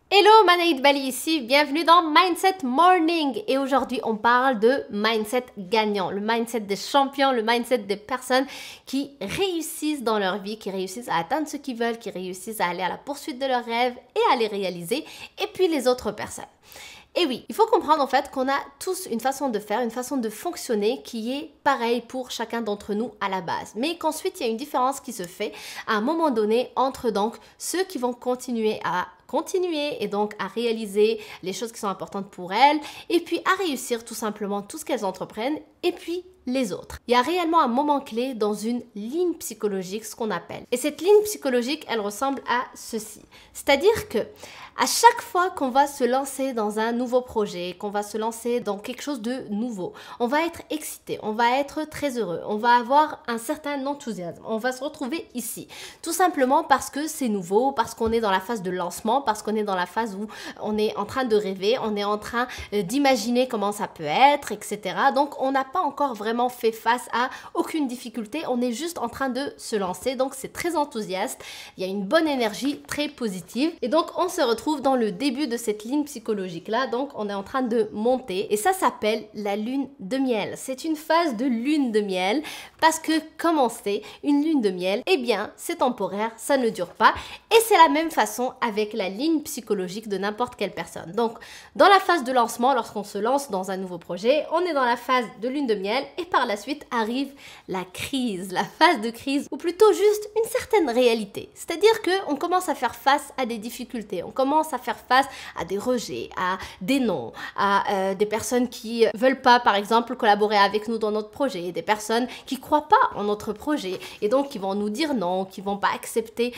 Hello, Manaïd Bali ici, bienvenue dans Mindset Morning et aujourd'hui on parle de mindset gagnant, le mindset des champions, le mindset des personnes qui réussissent dans leur vie, qui réussissent à atteindre ce qu'ils veulent, qui réussissent à aller à la poursuite de leurs rêves et à les réaliser, et puis les autres personnes. Et oui, il faut comprendre en fait qu'on a tous une façon de faire, une façon de fonctionner qui est pareille pour chacun d'entre nous à la base. Mais qu'ensuite, il y a une différence qui se fait à un moment donné entre donc ceux qui vont continuer et donc à réaliser les choses qui sont importantes pour elles et puis à réussir tout simplement tout ce qu'elles entreprennent et puis les autres. Il y a réellement un moment clé dans une ligne psychologique, ce qu'on appelle. Et cette ligne psychologique, elle ressemble à ceci. C'est-à-dire que à chaque fois qu'on va se lancer dans un nouveau projet, qu'on va se lancer dans quelque chose de nouveau, on va être excité, on va être très heureux, on va avoir un certain enthousiasme, on va se retrouver ici. Tout simplement parce que c'est nouveau, parce qu'on est dans la phase de lancement, parce qu'on est dans la phase où on est en train de rêver, on est en train d'imaginer comment ça peut être, etc. Donc on n'a pas encore vraiment fait face à aucune difficulté, on est juste en train de se lancer, donc c'est très enthousiaste, il y a une bonne énergie très positive et donc on se retrouve dans le début de cette ligne psychologique là, donc on est en train de monter et ça s'appelle la lune de miel. C'est une phase de lune de miel parce que comme on sait, une lune de miel, eh bien c'est temporaire, ça ne dure pas et c'est la même façon avec la ligne psychologique de n'importe quelle personne. Donc dans la phase de lancement, lorsqu'on se lance dans un nouveau projet, on est dans la phase de lune de miel et par la suite arrive la crise, la phase de crise ou plutôt juste une certaine réalité. C'est-à-dire qu'on commence à faire face à des difficultés, on commence à faire face à des rejets, à des non, à des personnes qui veulent pas, par exemple, collaborer avec nous dans notre projet, des personnes qui croient pas en notre projet et donc qui vont nous dire non, qui vont pas accepter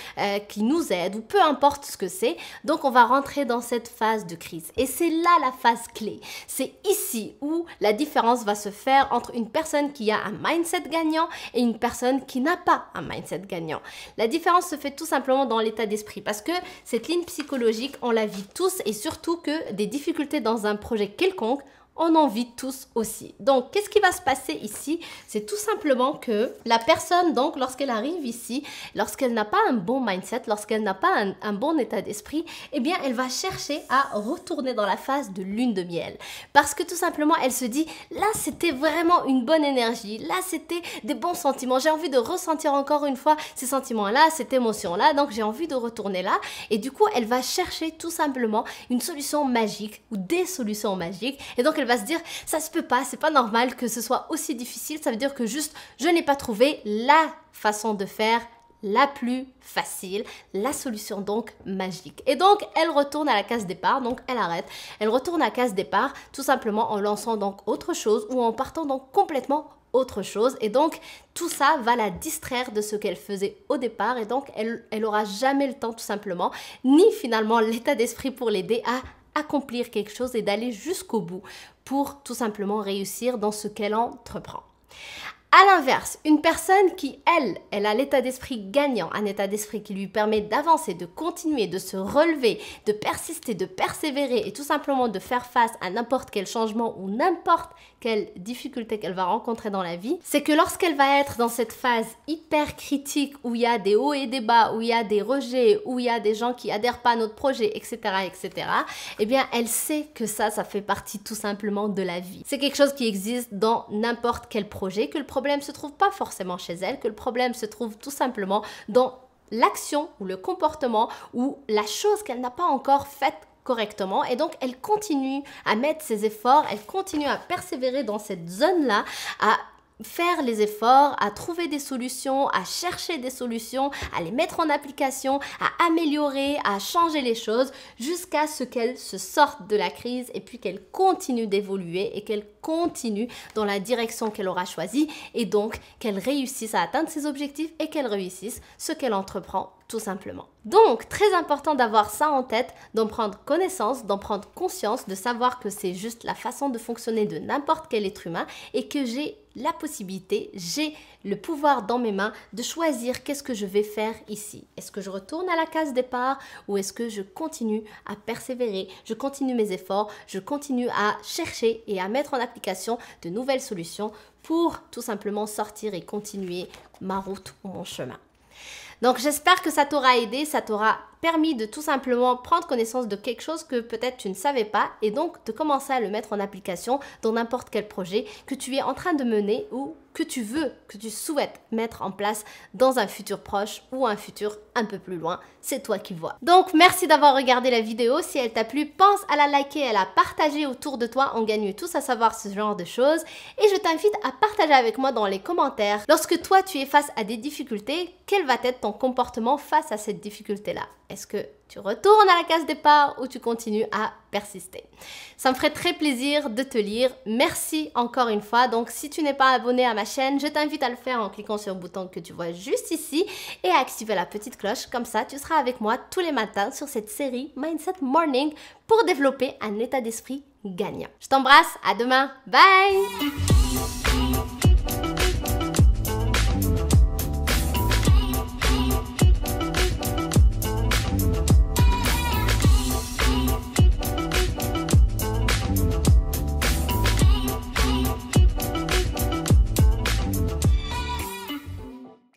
qu'ils nous aident ou peu importe ce que c'est. Donc on va rentrer dans cette phase de crise et c'est là la phase clé. C'est ici où la différence va se faire entre une personne qui a un mindset gagnant et une personne qui n'a pas un mindset gagnant. La différence se fait tout simplement dans l'état d'esprit parce que cette ligne psychologique, on la vit tous et surtout que des difficultés dans un projet quelconque, on en vit tous aussi. Donc, qu'est-ce qui va se passer ici? C'est tout simplement que la personne, donc, lorsqu'elle arrive ici, lorsqu'elle n'a pas un bon mindset, lorsqu'elle n'a pas un bon état d'esprit, eh bien, elle va chercher à retourner dans la phase de lune de miel. Parce que tout simplement, elle se dit, là, c'était vraiment une bonne énergie, là, c'était des bons sentiments, j'ai envie de ressentir encore une fois ces sentiments-là, cette émotion-là, donc j'ai envie de retourner là. Et du coup, elle va chercher tout simplement une solution magique ou des solutions magiques. Et donc, elle va se dire, ça se peut pas, c'est pas normal que ce soit aussi difficile, ça veut dire que juste, je n'ai pas trouvé la façon de faire la plus facile, la solution donc magique. Et donc, elle retourne à la case départ, donc elle arrête. Elle retourne à la case départ tout simplement en lançant donc autre chose ou en partant donc complètement autre chose. Et donc, tout ça va la distraire de ce qu'elle faisait au départ et donc, elle aura jamais le temps tout simplement, ni finalement l'état d'esprit pour l'aider à accomplir quelque chose et d'aller jusqu'au bout pour tout simplement réussir dans ce qu'elle entreprend. À l'inverse, une personne qui, elle a l'état d'esprit gagnant, un état d'esprit qui lui permet d'avancer, de continuer, de se relever, de persister, de persévérer et tout simplement de faire face à n'importe quel changement ou n'importe quelle difficulté qu'elle va rencontrer dans la vie, c'est que lorsqu'elle va être dans cette phase hyper critique où il y a des hauts et des bas, où il y a des rejets, où il y a des gens qui adhèrent pas à notre projet, etc., etc., eh bien, elle sait que ça fait partie tout simplement de la vie. C'est quelque chose qui existe dans n'importe quel projet, que le problème se trouve pas forcément chez elle, que le problème se trouve tout simplement dans l'action ou le comportement ou la chose qu'elle n'a pas encore faite correctement et donc elle continue à mettre ses efforts, elle continue à persévérer dans cette zone-là, à faire les efforts, à trouver des solutions, à chercher des solutions, à les mettre en application, à améliorer, à changer les choses jusqu'à ce qu'elle se sorte de la crise et puis qu'elle continue d'évoluer et qu'elle continue dans la direction qu'elle aura choisie et donc qu'elle réussisse à atteindre ses objectifs et qu'elle réussisse ce qu'elle entreprend tout simplement. Donc, très important d'avoir ça en tête, d'en prendre connaissance, d'en prendre conscience, de savoir que c'est juste la façon de fonctionner de n'importe quel être humain et que j'ai la possibilité, j'ai le pouvoir dans mes mains de choisir qu'est-ce que je vais faire ici. Est-ce que je retourne à la case départ ou est-ce que je continue à persévérer, je continue mes efforts, je continue à chercher et à mettre en application de nouvelles solutions pour tout simplement sortir et continuer ma route ou mon chemin. Donc j'espère que ça t'aura aidé, ça t'aura permis de tout simplement prendre connaissance de quelque chose que peut-être tu ne savais pas et donc de commencer à le mettre en application dans n'importe quel projet que tu es en train de mener ou que tu veux, que tu souhaites mettre en place dans un futur proche ou un futur un peu plus loin. C'est toi qui vois. Donc merci d'avoir regardé la vidéo. Si elle t'a plu, pense à la liker, à la partager autour de toi. On gagne tous à savoir ce genre de choses. Et je t'invite à partager avec moi dans les commentaires. Lorsque toi tu es face à des difficultés, quel va être ton comportement face à cette difficulté-là? Est-ce que tu retournes à la case départ ou tu continues à persister? Ça me ferait très plaisir de te lire. Merci encore une fois. Donc si tu n'es pas abonné à ma chaîne, je t'invite à le faire en cliquant sur le bouton que tu vois juste ici et à activer la petite cloche. Comme ça, tu seras avec moi tous les matins sur cette série Mindset Morning pour développer un état d'esprit gagnant. Je t'embrasse, à demain, bye!